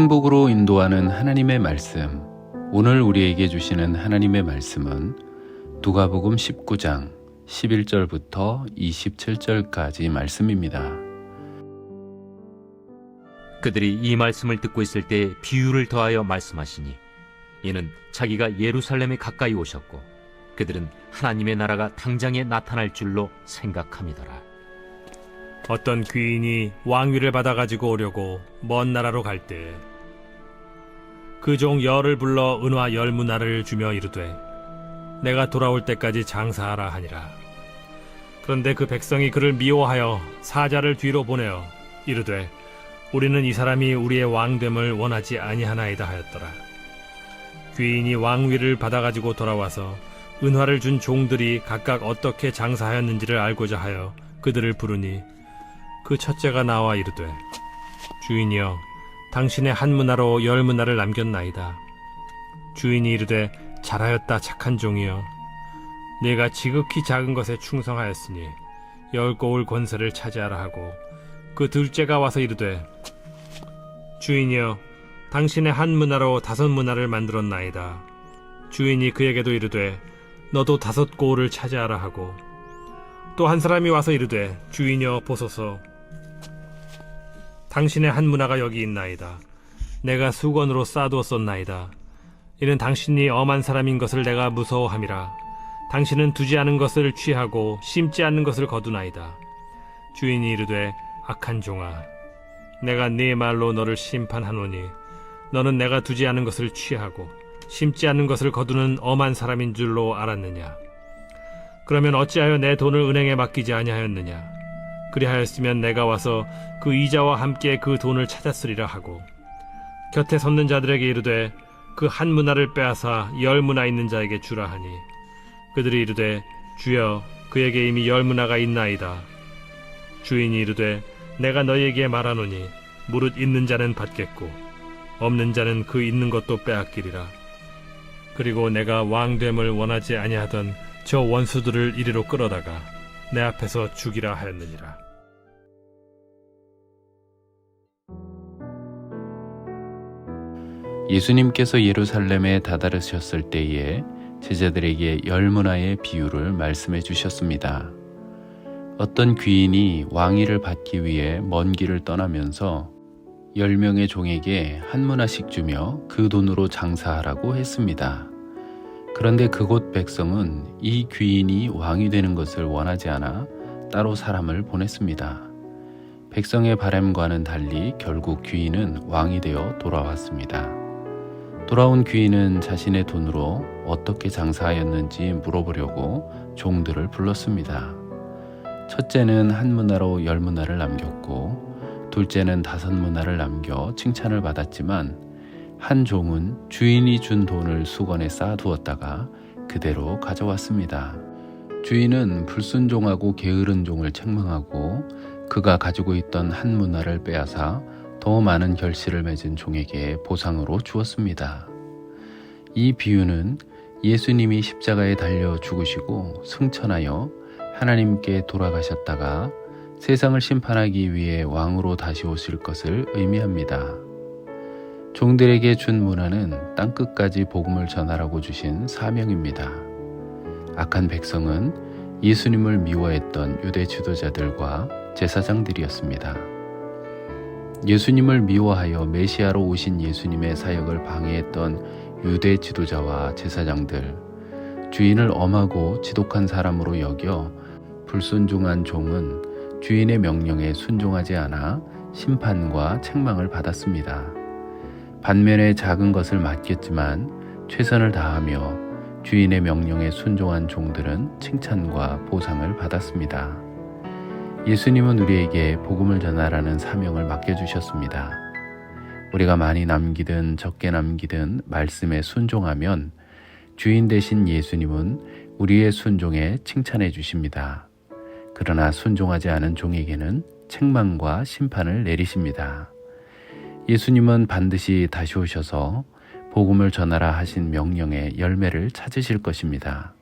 행복으로 인도하는 하나님의 말씀. 오늘 우리에게 주시는 하나님의 말씀은 누가복음 19장 11절부터 27절까지 말씀입니다. 그들이 이 말씀을 듣고 있을 때 비유를 더하여 말씀하시니 이는 자기가 예루살렘에 가까이 오셨고 그들은 하나님의 나라가 당장에 나타날 줄로 생각함이더라. 어떤 귀인이 왕위를 받아가지고 오려고 먼 나라로 갈 때 그 종 열을 불러 은화 10문화를 주며 이르되 내가 돌아올 때까지 장사하라 하니라. 그런데 그 백성이 그를 미워하여 사자를 뒤로 보내어 이르되 우리는 이 사람이 우리의 왕됨을 원하지 아니하나이다 하였더라. 귀인이 왕위를 받아가지고 돌아와서 은화를 준 종들이 각각 어떻게 장사하였는지를 알고자 하여 그들을 부르니 그 첫째가 나와 이르되 주인이여 당신의 한 문화로 10문화를 남겼나이다. 주인이 이르되 잘하였다 착한 종이여 네가 지극히 작은 것에 충성하였으니 10고을 권세를 차지하라 하고 그 둘째가 와서 이르되 주인이여 당신의 한 문화로 5문화를 만들었나이다. 주인이 그에게도 이르되 너도 5고을을 차지하라 하고 또 한 사람이 와서 이르되 주인이여 보소서 당신의 한 문화가 여기 있나이다. 내가 수건으로 쌓아두었었나이다. 이는 당신이 엄한 사람인 것을 내가 무서워함이라. 당신은 두지 않은 것을 취하고 심지 않는 것을 거두나이다. 주인이 이르되 악한 종아 내가 네 말로 너를 심판하노니 너는 내가 두지 않은 것을 취하고 심지 않는 것을 거두는 엄한 사람인 줄로 알았느냐. 그러면 어찌하여 내 돈을 은행에 맡기지 아니하였느냐. 그리하였으면 내가 와서 그 이자와 함께 그 돈을 찾았으리라 하고 곁에 섰는 자들에게 이르되 그 한 문화를 빼앗아 10문화 있는 자에게 주라 하니 그들이 이르되 주여 그에게 이미 10문화가 있나이다. 주인이 이르되 내가 너희에게 말하노니 무릇 있는 자는 받겠고 없는 자는 그 있는 것도 빼앗기리라. 그리고 내가 왕됨을 원하지 아니하던 저 원수들을 이리로 끌어다가 내 앞에서 죽이라 하였느니라. 예수님께서 예루살렘에 다다르셨을 때에 제자들에게 10문화의 비유를 말씀해 주셨습니다. 어떤 귀인이 왕위를 받기 위해 먼 길을 떠나면서 10명의 종에게 한 문화씩 주며 그 돈으로 장사하라고 했습니다. 그런데 그곳 백성은 이 귀인이 왕이 되는 것을 원하지 않아 따로 사람을 보냈습니다. 백성의 바람과는 달리 결국 귀인은 왕이 되어 돌아왔습니다. 돌아온 귀인은 자신의 돈으로 어떻게 장사하였는지 물어보려고 종들을 불렀습니다. 첫째는 한 문화로 10문화를 남겼고 둘째는 5문화를 남겨 칭찬을 받았지만 한 종은 주인이 준 돈을 수건에 쌓아두었다가 그대로 가져왔습니다. 주인은 불순종하고 게으른 종을 책망하고 그가 가지고 있던 한 문화를 빼앗아 더 많은 결실을 맺은 종에게 보상으로 주었습니다. 이 비유는 예수님이 십자가에 달려 죽으시고 승천하여 하나님께 돌아가셨다가 세상을 심판하기 위해 왕으로 다시 오실 것을 의미합니다. 종들에게 준 문화는 땅끝까지 복음을 전하라고 주신 사명입니다. 악한 백성은 예수님을 미워했던 유대 지도자들과 제사장들이었습니다. 예수님을 미워하여 메시아로 오신 예수님의 사역을 방해했던 유대 지도자와 제사장들, 주인을 엄하고 지독한 사람으로 여겨 불순종한 종은 주인의 명령에 순종하지 않아 심판과 책망을 받았습니다. 반면에 작은 것을 맡겼지만 최선을 다하며 주인의 명령에 순종한 종들은 칭찬과 보상을 받았습니다. 예수님은 우리에게 복음을 전하라는 사명을 맡겨주셨습니다. 우리가 많이 남기든 적게 남기든 말씀에 순종하면 주인 되신 예수님은 우리의 순종에 칭찬해 주십니다. 그러나 순종하지 않은 종에게는 책망과 심판을 내리십니다. 예수님은 반드시 다시 오셔서 복음을 전하라 하신 명령의 열매를 찾으실 것입니다.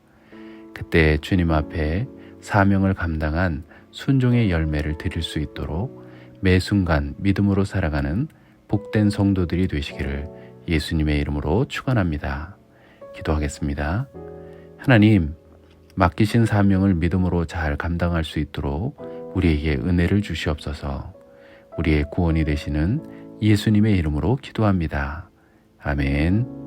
그때 주님 앞에 사명을 감당한 순종의 열매를 드릴 수 있도록 매 순간 믿음으로 살아가는 복된 성도들이 되시기를 예수님의 이름으로 축원합니다. 기도하겠습니다. 하나님, 맡기신 사명을 믿음으로 잘 감당할 수 있도록 우리에게 은혜를 주시옵소서. 우리의 구원이 되시는 예수님의 이름으로 기도합니다. 아멘.